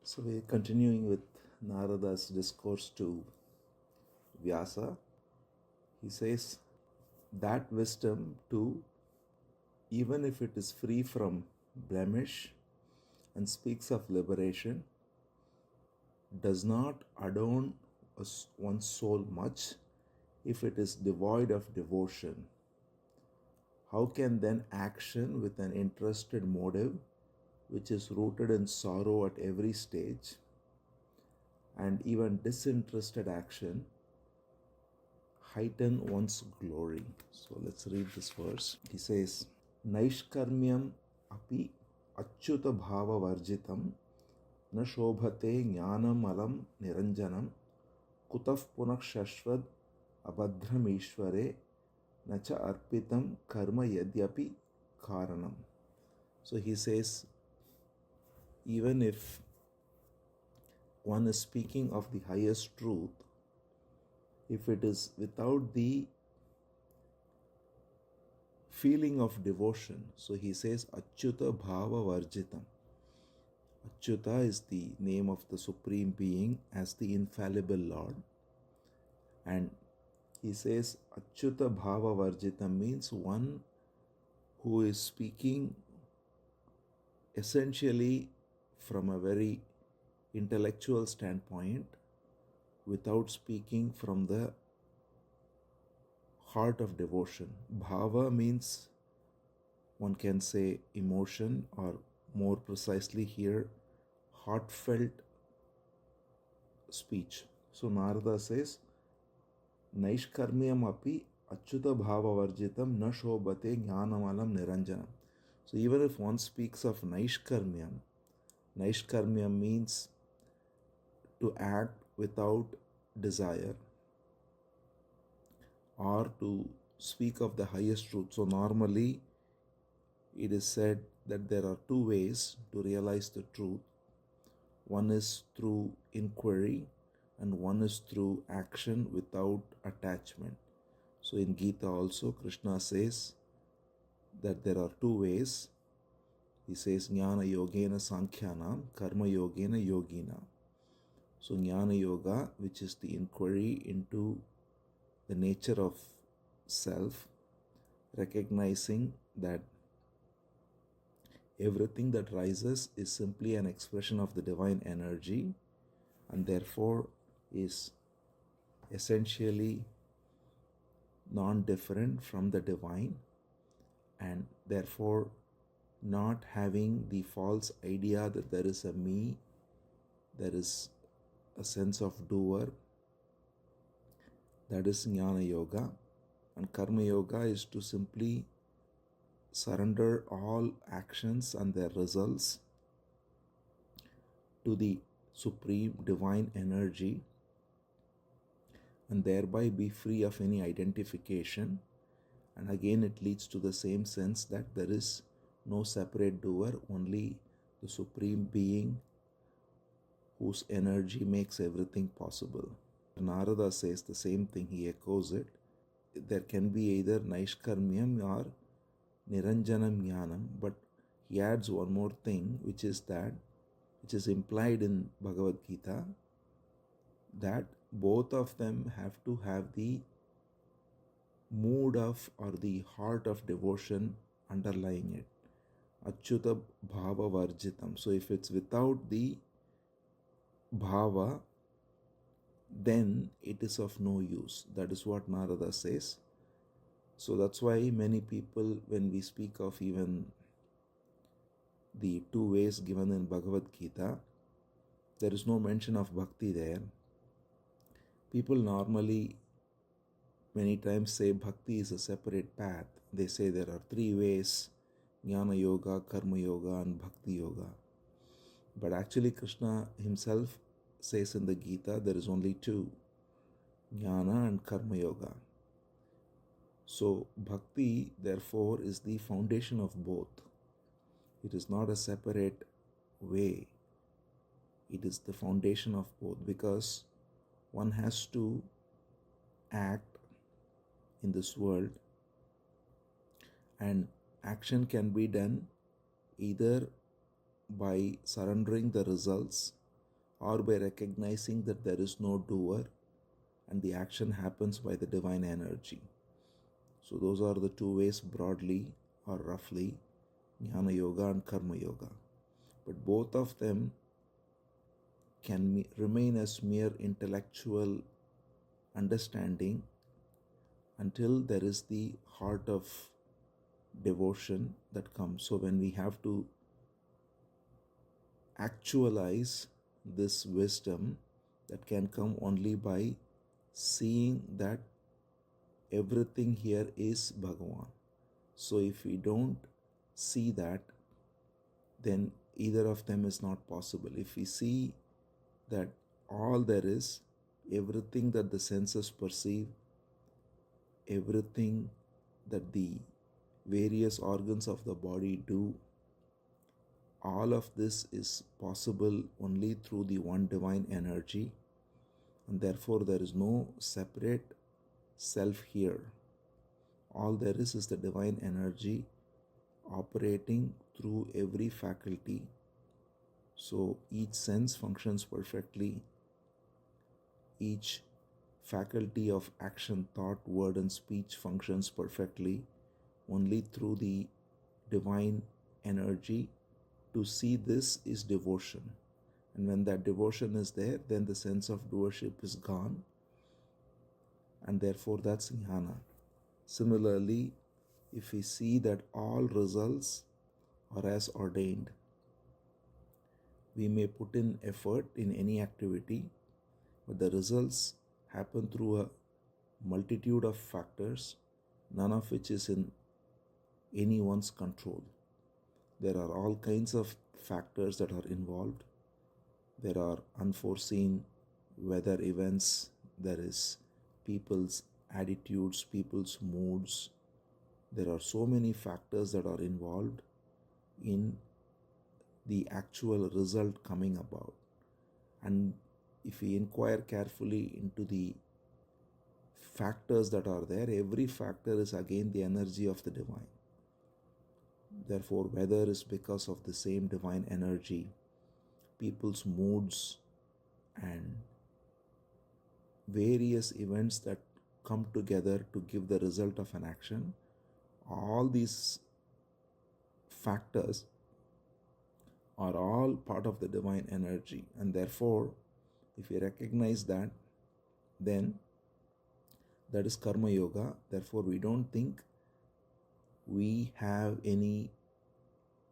So we're continuing with Narada's discourse to Vyasa. He says that wisdom too, even if it is free from blemish and speaks of liberation, does not adorn one's soul much if it is devoid of devotion. How can then action with an interested motive, which is rooted in sorrow at every stage, and even disinterested action, heighten one's glory? So let's read this verse. He says, Naishkarmyam api achyuta bhava varjitam na shobhate jnanam alam niranjanam kutaf punak shashvad abhadram ishvare nacha arpitam karma yadyapi karanam. So he says, even if one is speaking of the highest truth, if it is without the feeling of devotion, so he says, Achyuta bhava varjitam. Achyuta is the name of the Supreme Being as the infallible Lord. And he says, Achyuta bhava varjitam means one who is speaking essentially from a very intellectual standpoint, without speaking from the heart of devotion. Bhava means, one can say, emotion, or more precisely here, heartfelt speech. So Narada says, Naishkarmyam api achyuta bhava varjitam na shobhate jnanamalam niranjanam. So even if one speaks of Naishkarmyam, Naishkarmyam means to act without desire, or to speak of the highest truth. So normally it is said that there are two ways to realize the truth. One is through inquiry and one is through action without attachment. So in Gita also Krishna says that there are two ways. He says Jnana Yogena Sankhyanam Karma Yogena Yogina. So Jnana Yoga, which is the inquiry into the nature of self, recognizing that everything that rises is simply an expression of the divine energy and therefore is essentially non-different from the divine, and therefore not having the false idea that there is a me, there is a sense of doer. That is Jnana Yoga. And Karma Yoga is to simply surrender all actions and their results to the supreme divine energy and thereby be free of any identification. And again it leads to the same sense that there is no separate doer, only the Supreme Being whose energy makes everything possible. Narada says the same thing, he echoes it. There can be either Naishkarmyam or Niranjanam Jnanam, but he adds one more thing, which is implied in Bhagavad Gita, that both of them have to have the mood of or the heart of devotion underlying it. Achyuta bhava varjitam. So if it's without the bhava, then it is of no use. That is what Narada says. So that's why many people, when we speak of even the two ways given in Bhagavad Gita, there is no mention of bhakti there. People normally many times say bhakti is a separate path. They say there are three ways: Jnana Yoga, Karma Yoga and Bhakti Yoga. But actually Krishna himself says in the Gita there is only two: Jnana and Karma Yoga. So Bhakti therefore is the foundation of both. It is not a separate way. It is the foundation of both, because one has to act in this world, and action can be done either by surrendering the results or by recognizing that there is no doer and the action happens by the divine energy. So those are the two ways broadly or roughly, Jnana Yoga and Karma Yoga. But both of them can remain as mere intellectual understanding until there is the heart of devotion that comes. So when we have to actualize this wisdom, that can come only by seeing that everything here is Bhagavan. So if we don't see that, then either of them is not possible. If we see that all there is, everything that the senses perceive, everything that the various organs of the body do, all of this is possible only through the one divine energy, and therefore there is no separate self here. All there is the divine energy operating through every faculty. So each sense functions perfectly, each faculty of action, thought, word and speech functions perfectly only through the divine energy. To see this is devotion. And when that devotion is there, then the sense of doership is gone. And therefore that's jnana. Similarly, if we see that all results are as ordained, we may put in effort in any activity, but the results happen through a multitude of factors, none of which is in anyone's control. There are all kinds of factors that are involved. There are unforeseen weather events, there is people's attitudes, people's moods. There are so many factors that are involved in the actual result coming about. And if we inquire carefully into the factors that are there, every factor is again the energy of the divine. Therefore, weather is because of the same divine energy. People's moods and various events that come together to give the result of an action, all these factors are all part of the divine energy. And therefore, if we recognize that, then that is Karma Yoga. Therefore, we don't think we have any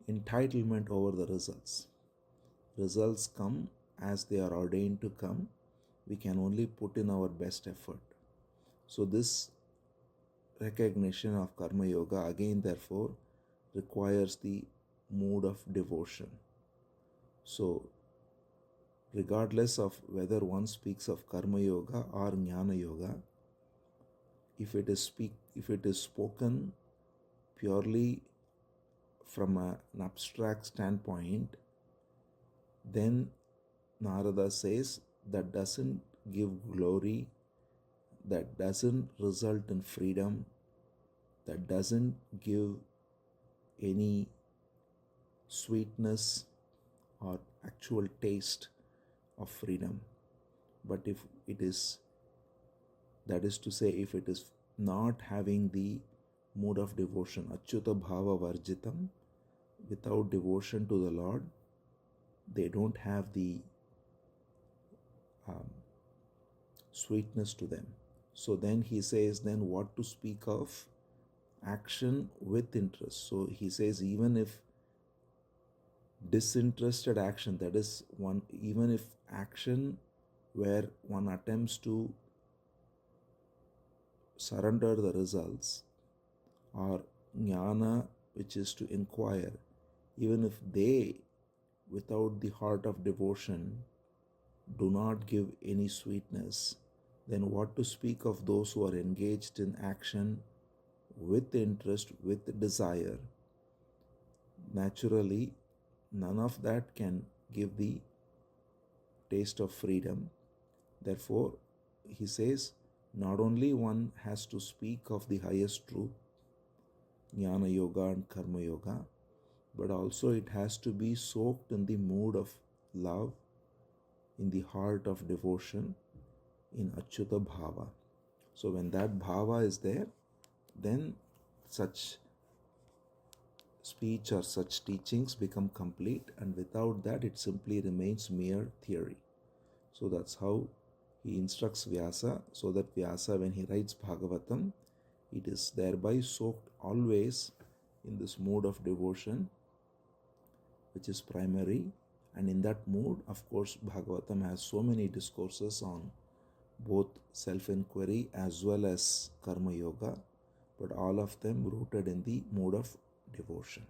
entitlement over the results. Results come as they are ordained to come. We can only put in our best effort. So this recognition of Karma Yoga again therefore requires the mood of devotion. So regardless of whether one speaks of Karma Yoga or Jnana Yoga, if it is spoken purely from an abstract standpoint, then Narada says that doesn't give glory, that doesn't result in freedom, that doesn't give any sweetness or actual taste of freedom. But if it is, that is to say, if it is not having the mood of devotion, Achyuta bhava varjitam, without devotion to the Lord, they don't have the sweetness to them. So then he says, then what to speak of action with interest? So he says, even if disinterested action, that is one, even if action where one attempts to surrender the results, or jnana, which is to inquire, even if they, without the heart of devotion, do not give any sweetness, then what to speak of those who are engaged in action with interest, with desire? Naturally, none of that can give the taste of freedom. Therefore, he says, not only one has to speak of the highest truth, Jnana Yoga and Karma Yoga, but also it has to be soaked in the mood of love, in the heart of devotion in Achyuta Bhava. So when that Bhava is there, then such speech or such teachings become complete, and without that it simply remains mere theory. So that's how he instructs Vyasa, so that Vyasa, when he writes Bhagavatam, it is thereby soaked always in this mood of devotion, which is primary. And in that mood, of course, Bhagavatam has so many discourses on both self-inquiry as well as Karma Yoga, but all of them rooted in the mood of devotion.